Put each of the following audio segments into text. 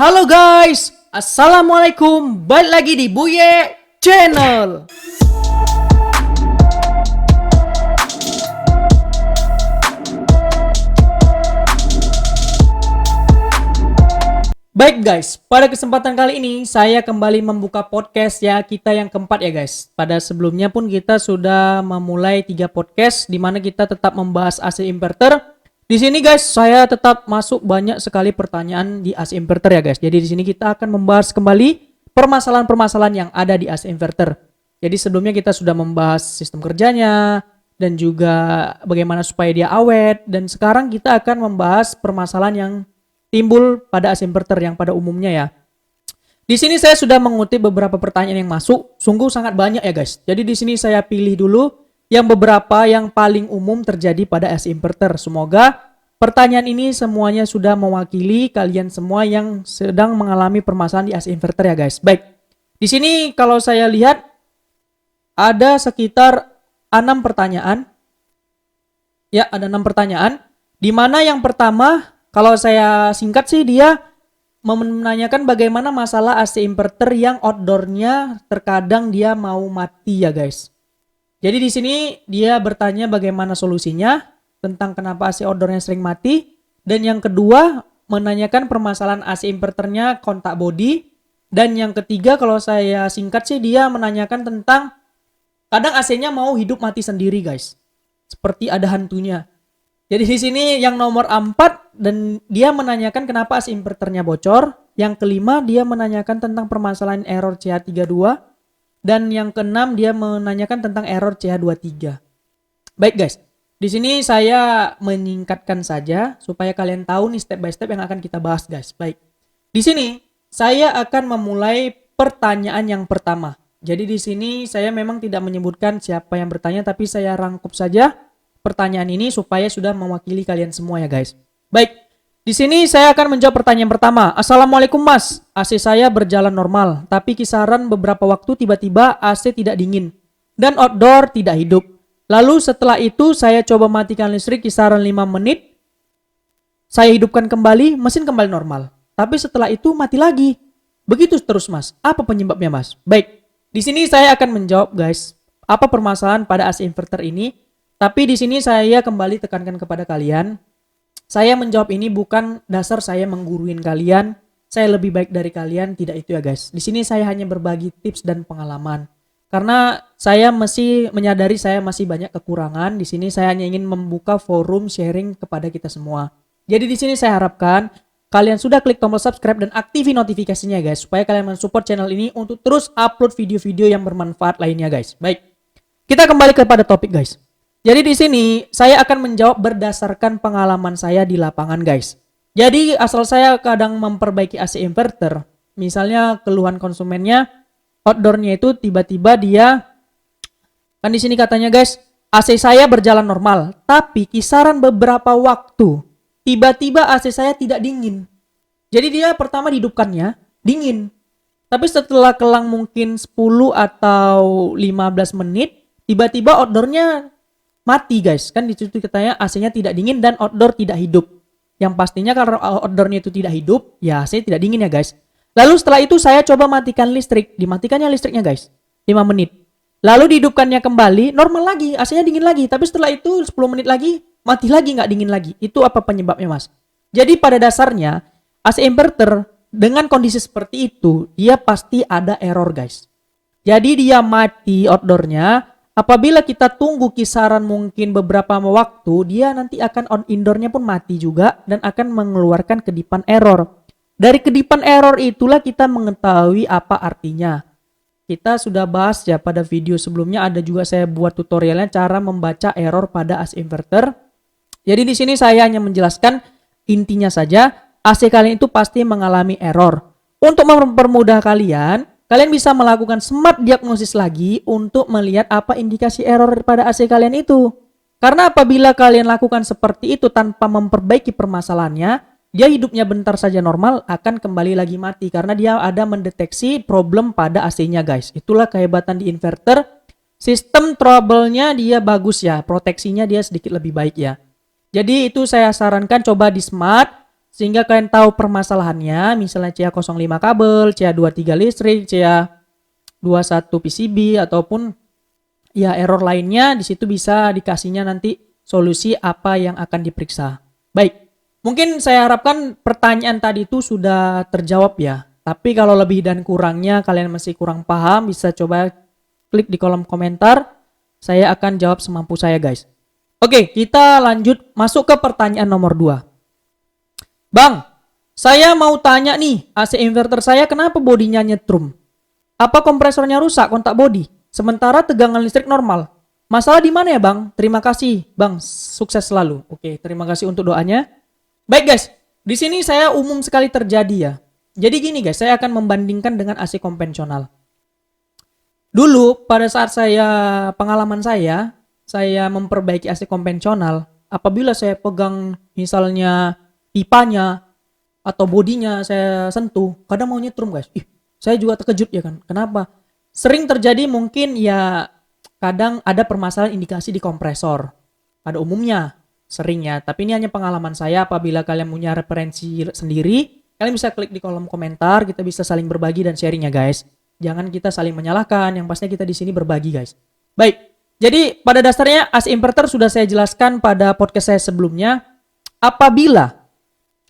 Halo guys, Assalamualaikum, balik lagi di Buye Channel. Baik guys, pada kesempatan kali ini saya kembali membuka podcast ya kita yang keempat ya guys. Pada sebelumnya pun kita sudah memulai 3 podcast di mana kita tetap membahas AC inverter. Di sini guys, saya tetap masuk banyak sekali pertanyaan di AC inverter ya guys. Jadi di sini kita akan membahas kembali permasalahan-permasalahan yang ada di AC inverter. Jadi sebelumnya kita sudah membahas sistem kerjanya dan juga bagaimana supaya dia awet, dan sekarang kita akan membahas permasalahan yang timbul pada AC inverter yang pada umumnya ya. Di sini saya sudah mengutip beberapa pertanyaan yang masuk, sungguh sangat banyak ya guys. Jadi di sini saya pilih dulu yang beberapa yang paling umum terjadi pada AC inverter. Semoga pertanyaan ini semuanya sudah mewakili kalian semua yang sedang mengalami permasalahan di AC inverter ya guys. Baik, di sini kalau saya lihat ada sekitar 6 pertanyaan. Ya, ada 6 pertanyaan. Di mana yang pertama, kalau saya singkat sih, dia menanyakan bagaimana masalah AC inverter yang outdoornya terkadang dia mau mati ya guys. Jadi di sini dia bertanya bagaimana solusinya tentang kenapa AC outdoornya sering mati, dan yang kedua menanyakan permasalahan AC inverternya kontak body, dan yang ketiga kalau saya singkat sih dia menanyakan tentang kadang AC-nya mau hidup mati sendiri guys, seperti ada hantunya. Jadi di sini yang nomor 4 dan dia menanyakan kenapa AC inverternya bocor. Yang kelima dia menanyakan tentang permasalahan error CH32. Dan yang keenam dia menanyakan tentang error CH23. Baik guys, di sini saya menyingkatkan saja supaya kalian tahu nih step by step yang akan kita bahas guys. Baik, di sini saya akan memulai pertanyaan yang pertama. Jadi di sini saya memang tidak menyebutkan siapa yang bertanya, tapi saya rangkup saja pertanyaan ini supaya sudah mewakili kalian semua ya guys. Baik, di sini saya akan menjawab pertanyaan pertama. Assalamualaikum mas, AC saya berjalan normal, tapi kisaran beberapa waktu tiba-tiba AC tidak dingin dan outdoor tidak hidup. Lalu setelah itu saya coba matikan listrik kisaran 5 menit. Saya hidupkan kembali, mesin kembali normal. Tapi setelah itu mati lagi. Begitu terus mas, apa penyebabnya mas? Baik, di sini saya akan menjawab guys, apa permasalahan pada AC inverter ini. Tapi di sini saya kembali tekankan kepada kalian, saya menjawab ini bukan dasar saya mengguruin kalian, saya lebih baik dari kalian, tidak itu ya guys. Di sini saya hanya berbagi tips dan pengalaman. Karena saya masih menyadari saya masih banyak kekurangan. Di sini saya hanya ingin membuka forum sharing kepada kita semua. Jadi di sini saya harapkan kalian sudah klik tombol subscribe dan aktifin notifikasinya guys, supaya kalian mensupport channel ini untuk terus upload video-video yang bermanfaat lainnya guys. Baik, kita kembali kepada topik guys. Jadi di sini saya akan menjawab berdasarkan pengalaman saya di lapangan guys. Jadi asal saya kadang memperbaiki AC inverter, misalnya keluhan konsumennya outdoornya itu tiba-tiba dia, kan di sini katanya guys, AC saya berjalan normal, tapi kisaran beberapa waktu tiba-tiba AC saya tidak dingin. Jadi dia pertama dihidupkannya dingin, tapi setelah kelang mungkin 10 atau 15 menit tiba-tiba outdoornya mati guys. Kan di situ katanya AC-nya tidak dingin dan outdoor tidak hidup. Yang pastinya karena outdoornya itu tidak hidup, ya AC tidak dingin ya guys. Lalu setelah itu saya coba matikan listrik. Dimatikannya listriknya guys, 5 menit. Lalu dihidupkannya kembali, normal lagi, AC-nya dingin lagi. Tapi setelah itu 10 menit lagi, mati lagi, nggak dingin lagi. Itu apa penyebabnya mas? Jadi pada dasarnya AC inverter dengan kondisi seperti itu, dia pasti ada error guys. Jadi dia mati outdoornya. Apabila kita tunggu kisaran mungkin beberapa waktu, dia nanti akan on indoornya pun mati juga dan akan mengeluarkan kedipan error. Dari kedipan error itulah kita mengetahui apa artinya. Kita sudah bahas ya pada video sebelumnya, ada juga saya buat tutorialnya cara membaca error pada AC inverter. Jadi di sini saya hanya menjelaskan intinya saja, AC kalian itu pasti mengalami error. Untuk mempermudah kalian bisa melakukan smart diagnosis lagi untuk melihat apa indikasi error pada AC kalian itu. Karena apabila kalian lakukan seperti itu tanpa memperbaiki permasalahannya, dia hidupnya bentar saja normal akan kembali lagi mati karena dia ada mendeteksi problem pada AC-nya guys. Itulah kehebatan di inverter. Sistem trouble-nya dia bagus ya, proteksinya dia sedikit lebih baik ya. Jadi itu saya sarankan coba di smart. sehingga kalian tahu permasalahannya, misalnya CA05 kabel, CA23 listrik, CA21 PCB ataupun ya error lainnya. Di situ bisa dikasihnya nanti solusi apa yang akan diperiksa. Baik, mungkin saya harapkan pertanyaan tadi itu sudah terjawab ya. Tapi kalau lebih dan kurangnya kalian masih kurang paham, bisa coba klik di kolom komentar. Saya akan jawab semampu saya guys. Oke, kita lanjut masuk ke pertanyaan nomor 2. Bang, saya mau tanya nih, AC inverter saya kenapa bodinya nyetrum? Apa kompresornya rusak kontak bodi? Sementara tegangan listrik normal. Masalah di mana ya bang? Terima kasih bang, sukses selalu. Oke, terima kasih untuk doanya. Baik guys, di sini saya umum sekali terjadi ya. Jadi gini guys, saya akan membandingkan dengan AC konvensional. Dulu pada saat pengalaman saya memperbaiki AC konvensional, apabila saya pegang misalnya pipanya atau bodinya saya sentuh, kadang mau nyetrum guys. Saya juga terkejut ya kan. Kenapa? Sering terjadi mungkin ya kadang ada permasalahan indikasi di kompresor. Pada umumnya sering ya, tapi ini hanya pengalaman saya. Apabila kalian punya referensi sendiri, kalian bisa klik di kolom komentar, kita bisa saling berbagi dan sharing ya guys. Jangan kita saling menyalahkan, yang pastinya kita di sini berbagi guys. Baik, jadi pada dasarnya AC inverter sudah saya jelaskan pada podcast saya sebelumnya. Apabila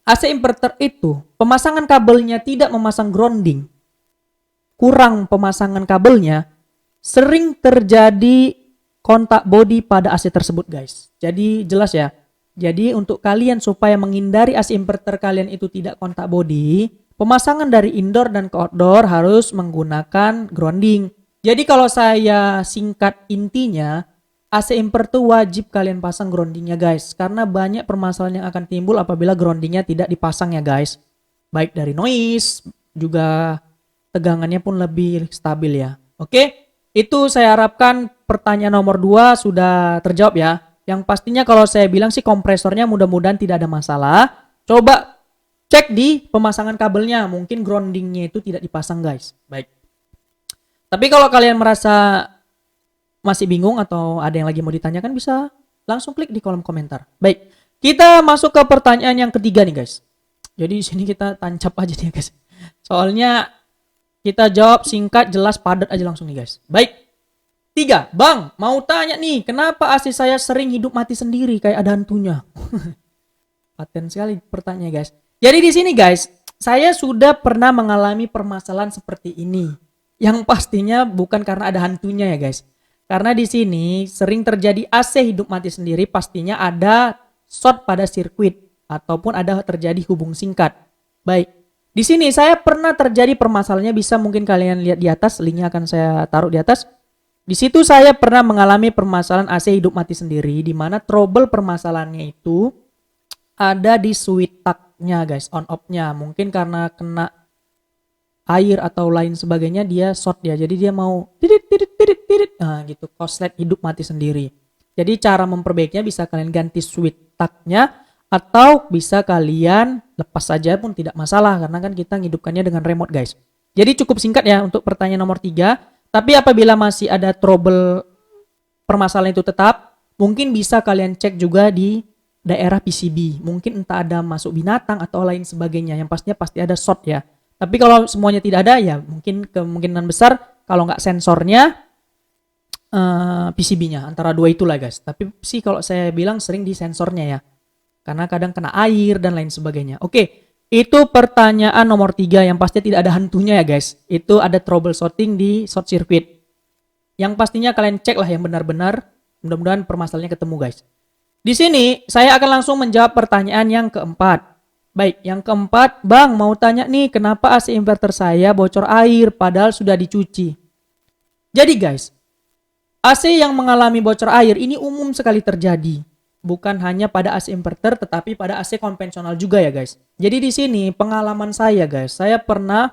AC inverter itu pemasangan kabelnya tidak memasang grounding, kurang pemasangan kabelnya, sering terjadi kontak bodi pada AC tersebut guys. Jadi jelas ya. Jadi untuk kalian supaya menghindari AC inverter kalian itu tidak kontak bodi, pemasangan dari indoor dan ke outdoor harus menggunakan grounding. Jadi kalau saya singkat intinya, AC inverter wajib kalian pasang groundingnya guys. Karena banyak permasalahan yang akan timbul apabila groundingnya tidak dipasang ya guys. Baik dari noise, juga tegangannya pun lebih stabil ya. Oke, itu saya harapkan pertanyaan nomor 2 sudah terjawab ya. Yang pastinya kalau saya bilang sih kompresornya mudah-mudahan tidak ada masalah. Coba cek di pemasangan kabelnya, mungkin groundingnya itu tidak dipasang guys. Baik. Tapi kalau kalian merasa masih bingung atau ada yang lagi mau ditanyakan, bisa langsung klik di kolom komentar. Baik, kita masuk ke pertanyaan yang ketiga nih guys. Jadi di sini kita tancap aja nih guys. Soalnya kita jawab singkat, jelas, padat aja langsung nih guys. Baik. 3, bang, mau tanya nih, kenapa AC saya sering hidup mati sendiri kayak ada hantunya? Paten sekali pertanyaannya guys. Jadi di sini guys, saya sudah pernah mengalami permasalahan seperti ini. Yang pastinya bukan karena ada hantunya ya guys. Karena di sini sering terjadi AC hidup mati sendiri, pastinya ada short pada sirkuit ataupun ada terjadi hubung singkat. Baik. Di sini saya pernah terjadi permasalahannya, bisa mungkin kalian lihat di atas, linknya akan saya taruh di atas. Di situ saya pernah mengalami permasalahan AC hidup mati sendiri, di mana trouble permasalahannya itu ada di switch tag-nya guys, on off-nya. Mungkin karena kena air atau lain sebagainya dia short ya. Jadi dia mau tirit. Nah gitu, korslet hidup mati sendiri. Jadi cara memperbaikinya bisa kalian ganti switch tag-nya atau bisa kalian lepas saja pun tidak masalah karena kan kita ngidupkannya dengan remote guys. Jadi cukup singkat ya untuk pertanyaan nomor 3. Tapi apabila masih ada trouble permasalahan itu tetap, mungkin bisa kalian cek juga di daerah PCB. Mungkin entah ada masuk binatang atau lain sebagainya. Yang pastinya pasti ada short ya. Tapi kalau semuanya tidak ada ya mungkin kemungkinan besar kalau nggak sensornya PCB-nya. Antara dua itulah guys. Tapi sih kalau saya bilang sering di sensornya ya. Karena kadang kena air dan lain sebagainya. Oke. Itu pertanyaan nomor 3 yang pasti tidak ada hantunya ya guys. Itu ada troubleshooting di short circuit. Yang pastinya kalian cek lah yang benar-benar. Mudah-mudahan permasalahannya ketemu guys. Di sini saya akan langsung menjawab pertanyaan yang keempat. Baik, yang keempat, bang mau tanya nih kenapa AC inverter saya bocor air padahal sudah dicuci. Jadi guys, AC yang mengalami bocor air ini umum sekali terjadi. Bukan hanya pada AC inverter tetapi pada AC konvensional juga ya guys. Jadi di sini pengalaman saya guys, saya pernah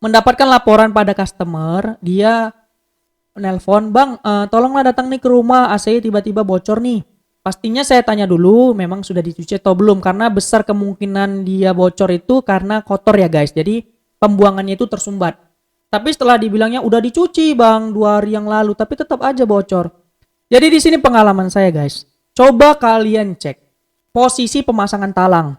mendapatkan laporan pada customer, dia nelpon, bang tolonglah datang nih ke rumah, AC tiba-tiba bocor nih. Pastinya saya tanya dulu memang sudah dicuci atau belum, karena besar kemungkinan dia bocor itu karena kotor ya guys. Jadi pembuangannya itu tersumbat. Tapi setelah dibilangnya udah dicuci bang 2 hari yang lalu, tapi tetap aja bocor. Jadi di sini pengalaman saya guys. Coba kalian cek posisi pemasangan talang.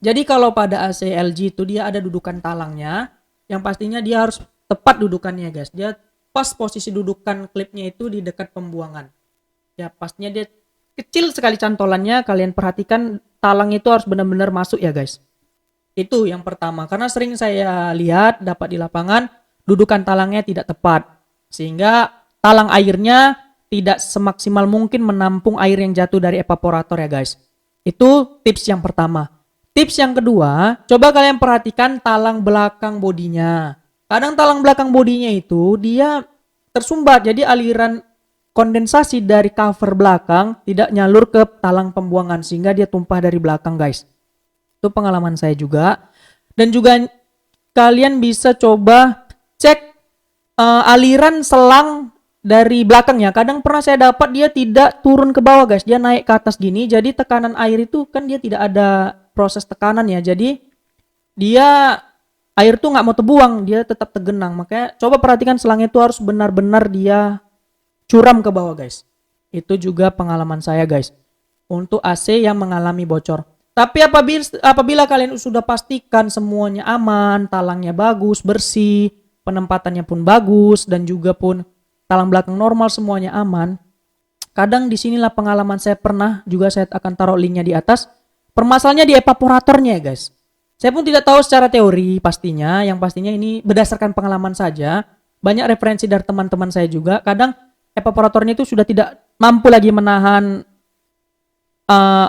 Jadi kalau pada AC LG itu dia ada dudukan talangnya, yang pastinya dia harus tepat dudukannya guys. Dia pas posisi dudukan klipnya itu di dekat pembuangan. Ya pastinya dia kecil sekali cantolannya, kalian perhatikan talang itu harus benar-benar masuk ya guys. Itu yang pertama, karena sering saya lihat dapat di lapangan, dudukan talangnya tidak tepat. Sehingga talang airnya tidak semaksimal mungkin menampung air yang jatuh dari evaporator ya guys. Itu tips yang pertama. Tips yang kedua, coba kalian perhatikan talang belakang bodinya. Kadang talang belakang bodinya itu dia tersumbat, jadi aliran kondensasi dari cover belakang tidak nyalur ke talang pembuangan sehingga dia tumpah dari belakang guys. Itu pengalaman saya juga. Dan juga kalian bisa coba cek aliran selang dari belakangnya. Kadang pernah saya dapat dia tidak turun ke bawah guys, dia naik ke atas gini. Jadi tekanan air itu kan dia tidak ada proses tekanan ya. Jadi dia air tuh nggak mau terbuang, dia tetap tergenang. Makanya coba perhatikan selang itu harus benar-benar dia curam ke bawah guys. Itu juga pengalaman saya guys. Untuk AC yang mengalami bocor. Tapi apabila kalian sudah pastikan semuanya aman, talangnya bagus, bersih, penempatannya pun bagus, dan juga pun talang belakang normal semuanya aman. Kadang disinilah pengalaman saya pernah, juga saya akan taruh linknya di atas. Permasalahannya di evaporatornya guys. Saya pun tidak tahu secara teori pastinya, yang pastinya ini berdasarkan pengalaman saja. Banyak referensi dari teman-teman saya juga, kadang evaporatornya itu sudah tidak mampu lagi menahan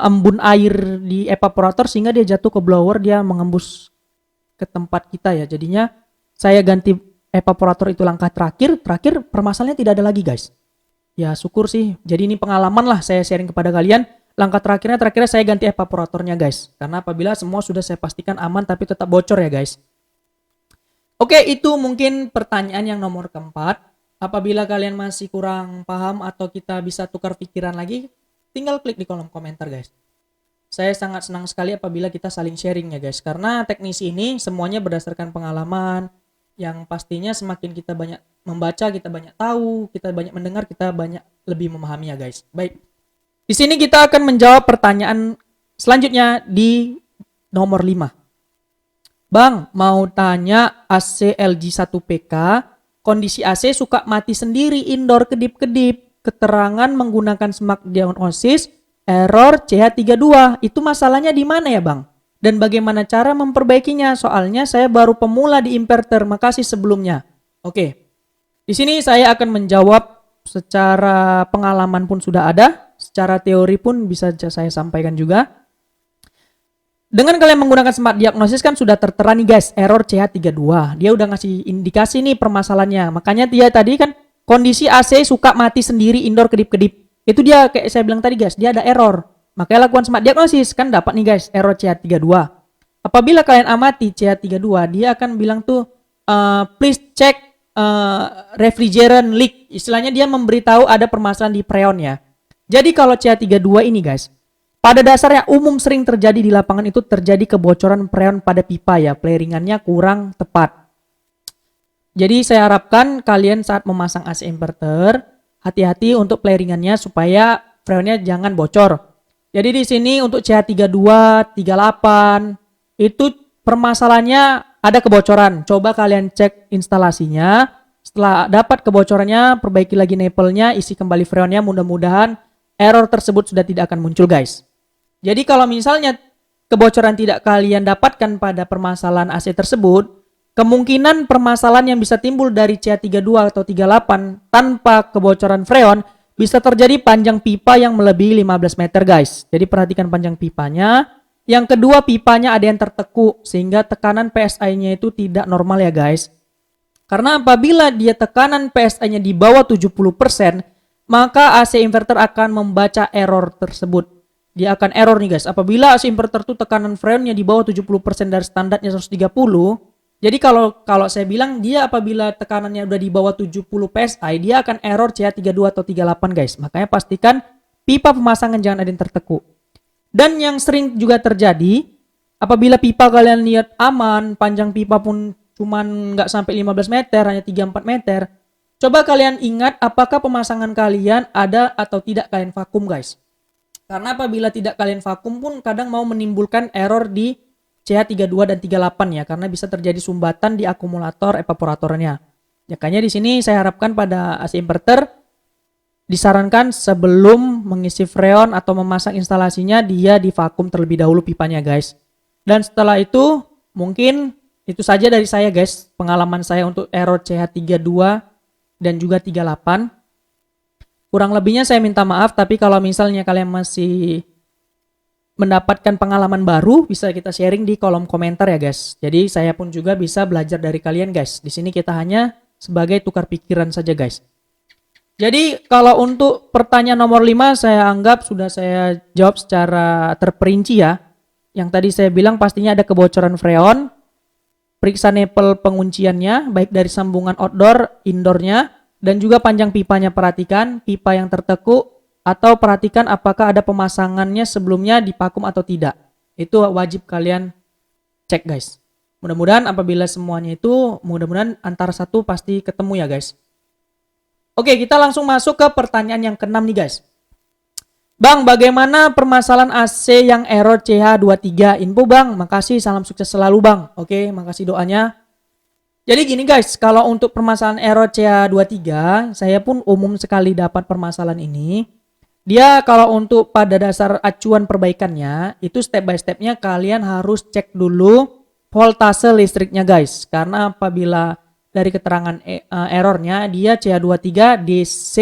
embun air di evaporator sehingga dia jatuh ke blower, dia mengembus ke tempat kita ya. Jadinya saya ganti evaporator itu langkah terakhir permasalahannya tidak ada lagi guys. Ya syukur sih. Jadi ini pengalaman lah saya sharing kepada kalian. Langkah terakhirnya saya ganti evaporatornya guys. Karena apabila semua sudah saya pastikan aman tapi tetap bocor ya guys. Oke, itu mungkin pertanyaan yang nomor keempat. Apabila kalian masih kurang paham atau kita bisa tukar pikiran lagi, tinggal klik di kolom komentar guys. Saya sangat senang sekali apabila kita saling sharing ya guys. Karena teknisi ini semuanya berdasarkan pengalaman. Yang pastinya semakin kita banyak membaca, kita banyak tahu, kita banyak mendengar, kita banyak lebih memahami ya guys. Baik. Di sini kita akan menjawab pertanyaan selanjutnya di nomor 5. Bang, mau tanya AC LG 1PK, kondisi AC suka mati sendiri indoor kedip-kedip, keterangan menggunakan smart diagnosis, error CH32. Itu masalahnya di mana ya bang? Dan bagaimana cara memperbaikinya? Soalnya saya baru pemula di inverter. Makasih sebelumnya. Oke. Di sini saya akan menjawab secara pengalaman pun sudah ada, secara teori pun bisa saya sampaikan juga. Dengan kalian menggunakan smart diagnosis kan sudah tertera nih guys, error CH32. Dia udah ngasih indikasi nih permasalahannya. Makanya dia tadi kan kondisi AC suka mati sendiri indoor kedip-kedip. Itu dia kayak saya bilang tadi guys, dia ada error. Makanya lakukan smart diagnosis, kan dapat nih guys, error CH32. Apabila kalian amati CH32, dia akan bilang tuh, please check refrigerant leak. Istilahnya dia memberitahu ada permasalahan di freon ya. Jadi kalau CH32 ini guys, pada dasarnya umum sering terjadi di lapangan itu terjadi kebocoran freon pada pipa ya, flaringannya kurang tepat. Jadi saya harapkan kalian saat memasang AC inverter, hati-hati untuk flaringannya supaya freonnya jangan bocor. Jadi di sini untuk CH32, 38 itu permasalahannya ada kebocoran. Coba kalian cek instalasinya. Setelah dapat kebocorannya, perbaiki lagi napelnya, isi kembali freonnya. Mudah-mudahan error tersebut sudah tidak akan muncul guys. Jadi kalau misalnya kebocoran tidak kalian dapatkan pada permasalahan AC tersebut, kemungkinan permasalahan yang bisa timbul dari CH32 atau 38 tanpa kebocoran freon bisa terjadi panjang pipa yang melebihi 15 meter guys. Jadi perhatikan panjang pipanya. Yang kedua, pipanya ada yang tertekuk sehingga tekanan PSI-nya itu tidak normal ya guys. Karena apabila dia tekanan PSI-nya di bawah 70%, maka AC inverter akan membaca error tersebut. Dia akan error nih guys. Apabila AC inverter itu tekanan freonnya di bawah 70% dari standarnya 130, jadi kalau saya bilang dia apabila tekanannya udah di bawah 70 PSI, dia akan error CH32 atau 38 guys. Makanya pastikan pipa pemasangan jangan ada yang tertekuk. Dan yang sering juga terjadi, apabila pipa kalian lihat aman, panjang pipa pun cuman nggak sampai 15 meter, hanya 3-4 meter. Coba kalian ingat apakah pemasangan kalian ada atau tidak kalian vakum guys. Karena apabila tidak kalian vakum pun kadang mau menimbulkan error di CH32 dan 38 ya, karena bisa terjadi sumbatan di akumulator evaporatornya. Makanya di sini saya harapkan pada AC inverter disarankan sebelum mengisi freon atau memasang instalasinya dia divakum terlebih dahulu pipanya guys. Dan setelah itu mungkin itu saja dari saya guys, pengalaman saya untuk error CH32 dan juga 38. Kurang lebihnya saya minta maaf, tapi kalau misalnya kalian masih mendapatkan pengalaman baru, bisa kita sharing di kolom komentar ya guys. Jadi saya pun juga bisa belajar dari kalian guys. Di sini kita hanya sebagai tukar pikiran saja guys. Jadi kalau untuk pertanyaan nomor 5 saya anggap sudah saya jawab secara terperinci ya. Yang tadi saya bilang pastinya ada kebocoran freon. Periksa nipple pengunciannya baik dari sambungan outdoor, indoornya, dan juga panjang pipanya perhatikan pipa yang tertekuk atau perhatikan apakah ada pemasangannya sebelumnya divakum atau tidak. Itu wajib kalian cek guys. Mudah-mudahan apabila semuanya itu mudah-mudahan antara satu pasti ketemu ya guys. Oke, kita langsung masuk ke pertanyaan yang ke-6 nih guys. Bang, bagaimana permasalahan AC yang error CH23? Info bang, makasih, salam sukses selalu bang. Oke, makasih doanya. Jadi gini guys, kalau untuk permasalahan error CH23, saya pun umum sekali dapat permasalahan ini. Dia kalau untuk pada dasar acuan perbaikannya, itu step by stepnya kalian harus cek dulu voltase listriknya guys. Karena apabila dari keterangan errornya, dia CH23 DC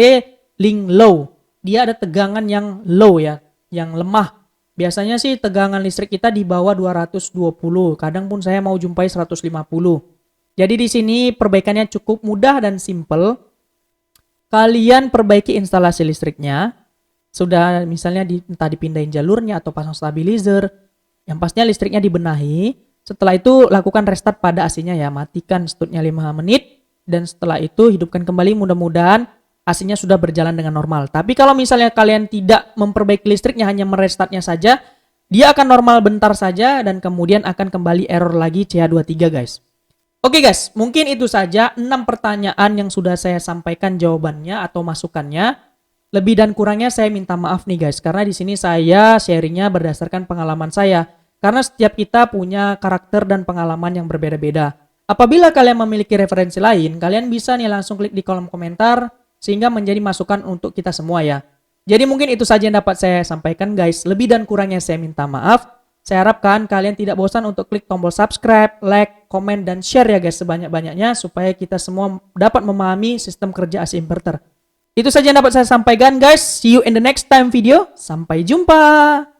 link low. Dia ada tegangan yang low ya, yang lemah. Biasanya sih tegangan listrik kita di bawah 220, kadang pun saya mau jumpai 150. Jadi di sini perbaikannya cukup mudah dan simple. Kalian perbaiki instalasi listriknya. Sudah misalnya entah dipindahin jalurnya atau pasang stabilizer. Yang pastinya listriknya dibenahi. Setelah itu lakukan restart pada AC-nya ya, matikan stutnya 5 menit. Dan setelah itu hidupkan kembali, mudah-mudahan AC-nya sudah berjalan dengan normal. Tapi kalau misalnya kalian tidak memperbaiki listriknya, hanya merestartnya saja, dia akan normal bentar saja dan kemudian akan kembali error lagi CH23 guys. Oke guys, mungkin itu saja 6 pertanyaan yang sudah saya sampaikan jawabannya atau masukannya. Lebih dan kurangnya saya minta maaf nih guys, karena di sini saya sharingnya berdasarkan pengalaman saya. Karena setiap kita punya karakter dan pengalaman yang berbeda-beda. Apabila kalian memiliki referensi lain, kalian bisa nih langsung klik di kolom komentar, sehingga menjadi masukan untuk kita semua ya. Jadi mungkin itu saja yang dapat saya sampaikan guys. Lebih dan kurangnya saya minta maaf. Saya harapkan kalian tidak bosan untuk klik tombol subscribe, like, komen, dan share ya guys sebanyak-banyaknya. Supaya kita semua dapat memahami sistem kerja AC inverter. Itu saja yang dapat saya sampaikan guys. See you in the next time video. Sampai jumpa.